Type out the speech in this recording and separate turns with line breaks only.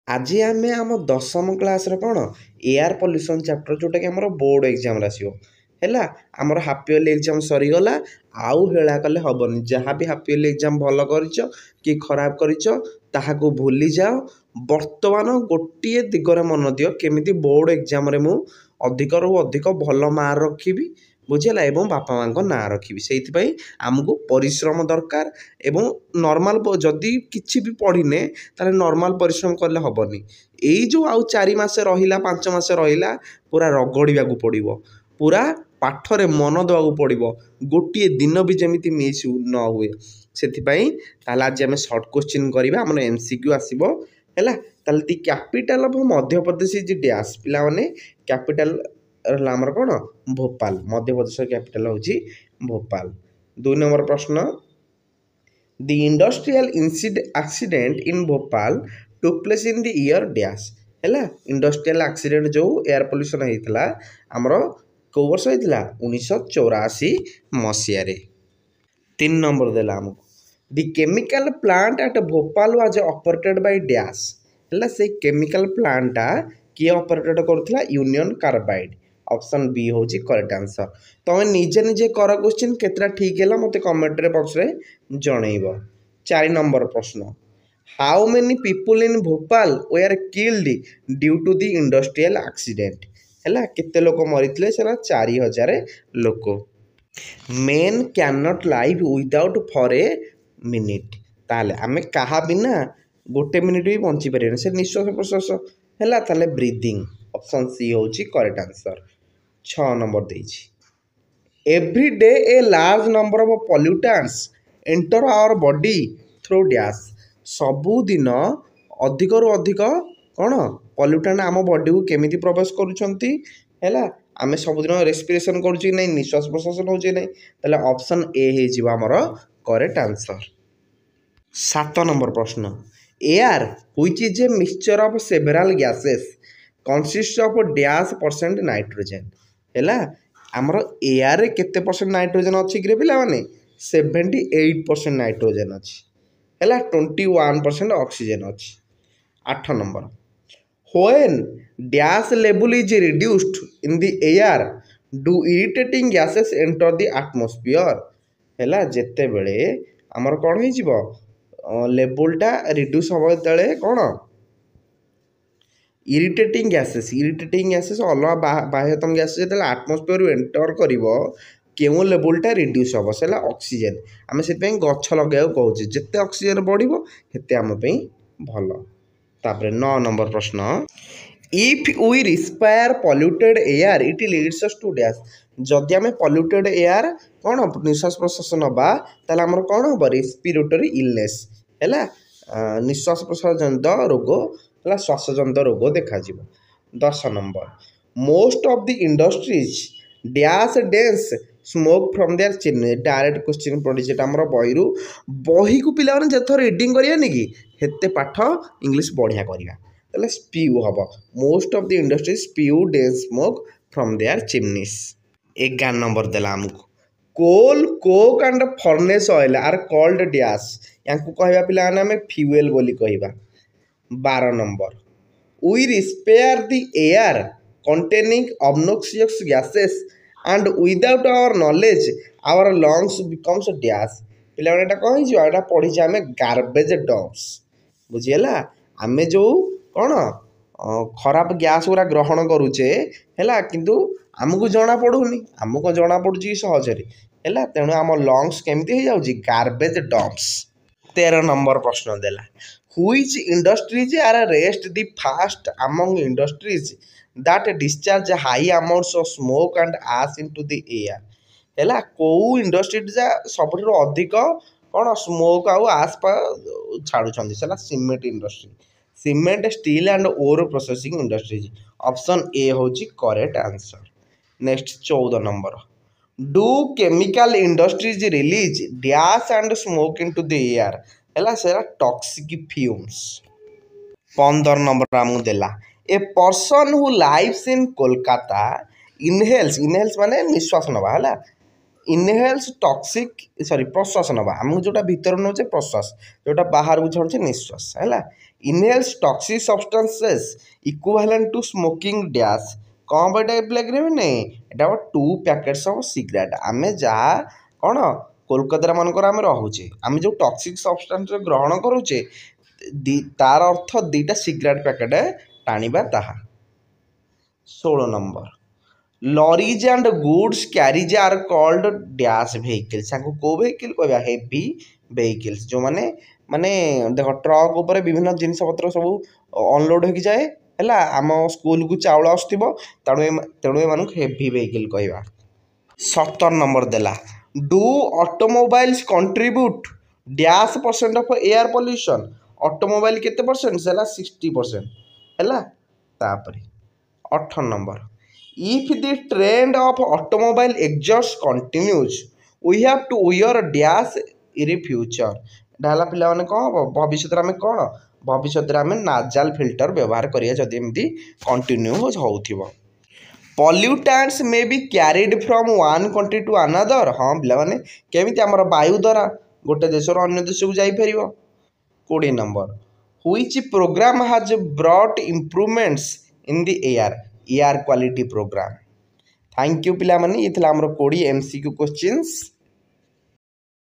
आज आम आम दशम क्लास कौन एयर पॉल्यूशन चैप्टर जोटा कि आम बोर्ड एग्जाम आसो है आमर हाफ इयरली एग्जाम सरीगला आउ हेला कले हेनी जहाँ भी हाफ इयरली एग्जाम भल कर कि खराब कर भूली जाओ बर्तमान गोटे दिगरे मन दियो केमी बोर्ड एग्जाम रे मु अधिक रु अधिक भल मार्क रखी बुझेगा एवं बापा माँ ना रखी से आमको परिश्रम दरकार एवं नॉर्मल जदि किसी भी पढ़ने ताले नॉर्मल परिश्रम कले हेनी यही जो आउ 4 मास रहा 5 मास रहा पूरा रगड़ा पड़ो पूरा पाठरे मन देवा पड़ो गोटे दिन भी जमी मिस न हुए से आज आम सर्ट क्वेश्चन करवा आम एमसीक्यू आसो है ताल capital of Madhya Pradesh is dash पिला माने कैपिटल आमर कौन भोपाल मध्य प्रदेश कैपिटल हूँ भोपाल। 2 नंबर प्रश्न the industrial accident in Bhopal took place in the year dash है इंडस्ट्रियल एक्सीडेंट जो एयर पोल्यूशन होता आमर कौ वर्ष होता 1984 मसीह। 3 नंबर देला आमको the chemical plant at Bhopal was operated by dash है से केमिकल प्लांटा किए ऑपरेटेड करुला यूनियन कार्बाइड ऑप्शन बी हूँ करेक्ट आंसर। तुम निजे निजे कर क्वेश्चन केतटा ठीक है मत कमेंट बॉक्स रे जनइब। 4 नंबर प्रश्न how many people in Bhopal were killed due to the industrial accident है केते लोक मरी से 4000 लोक। Men can not live without for a minute ताले आमे कहा बिना गोटे मिनिट भी बंची पारे से निश्वास प्रश्वास है ताले ब्रीदिंग ऑप्शन सी हूँ करेक्ट आंसर। 6 नंबर देछि every day a large number of pollutants enter our body through dash सबुदिन अधिक रु अधिक कौन पॉल्यूटेंट आम बॉडी को केमिति प्रवेश करुछंती है आम सबुदिन रेस्पिरेशन करुँ ना निश्वास प्रश्वास नौ ना ऑप्शन ए हो आमर करेक्ट आंसर। 7 नंबर प्रश्न air which is a mixture of several gases consist of dash percent nitrogen है आमर एयर केते परसेंट नाइट्रोजन अच्छी कि पिला माने 78% नाइट्रोजन अच्छी है 21% ऑक्सीजन अच्छी। 8 number when dash level is reduced in the air do irritating gases enter the atmosphere है जेते बेले आमर कौन हो लेवलटा रिड्यूस हम जो कौन इरिटेटिंग गैसेस अलग बाह्यतम गैसेस जो आटमोस्फियर एंटर कर क्यों लेवलटा रिड्यूस हम से ऑक्सीजन आम से गछ लगे कहे जिते ऑक्सीजन बढ़ो सेते आम भल। तापर 9 नंबर प्रश्न if we respire polluted air it leads us to dash जदि आम पॉल्यूटेड एयर कौन निश्वास प्रश्वास नवा ताल आमर कौन हम रेस्पिरेटरी इलनेस है निश्वास प्रश्वास जनित रोग है श्वास जनित रोग देखा। 10 नंबर most of the industries dash dense smoke from their chimney direct question पड़ी आमर बही को पिला जो रिडिंग करें कि हेते पाठ इंग्लिश बढ़िया करवा स्प्यू हम most of the industries spew dense smoke from their chimneys. 11 number देला आमको coal coke and furnace oil are called dash या कहवा पिला आम फ्यूएल बोली कहवा। 12 number we respire the air containing obnoxious gases and without our knowledge our lungs becomes dash पिला कहीं पढ़ी आम गार्बेज डम्प्स बुझीगला आम जो कौन खराब गैस गुरा ग्रहण करुचे है किंतु आमको जना पड़ूनी आमको जना पड़ी सहज है तेणु आम लंग्स केमती हो गार्बेज डम्प्स। 13 नंबर प्रश्न देला which industries are rest the first among industries that discharge high amounts of smoke and ash into the air है कौ इंडस्ट्री सब अधिक कौन स्मोक आउ आस छाड़ुं cement industry cement steel and ore processing industries option A हूँ correct answer. Next 14 number do chemical industries release dash and smoke into the air है से टॉक्सिक फ्यूम्स। 15 नंबर आमको देला a person who lives in Kolkata inhales माने निश्वास नवा है inhales toxic sorry प्रश्वास नवा आमको जोटा भीतर नौचे प्रश्वास जोटा बाहर को छाड़े निश्वास है inhales toxic substances equivalent to smoking dash कौन पर टाइप लगे नहीं एटा 2 पैकेट्स ऑफ सिगरेट आम जहाँ कौन कोलकाता मनकर आम रोचे आम जो टॉक्सिक सब्सटेंस ग्रहण करुचे तार अर्थ 2टा सिगरेट पैकेट टाणिबा ताहा 16 नंबर lorries and goods carriage are called dash vehicles को व्हीकल कहवा हेवी व्हीकल्स जो माने माने देख ट्रक उपर विभिन्न जिनस पत्र सब अनलोड हो जाए है आम स्कूल को चाउल आसो तेणु एम हेवी व्हीकल कहवा 17 नंबर देला do automobiles contribute dash percent of air pollution automobile केते परसेंट से 60% है तापर 18 number if the trend of automobile exhaust continues we have to wear dash in future ढाला पिला माने कौन भविष्य आम कौन भविष्य आम नाजाल फिल्टर व्यवहार करिया जदि एमती कंटिन्यू होउथिबो pollutants may be carried from one country to another हाँ पिला माने केमिति हमर वायु द्वारा गोटे देश रो अन्य देश को जाई परिबो 20 नंबर which programme has brought improvements in the air quality programme thank you पिला माने ये थला हमर 20 MCQ क्वेश्चंस।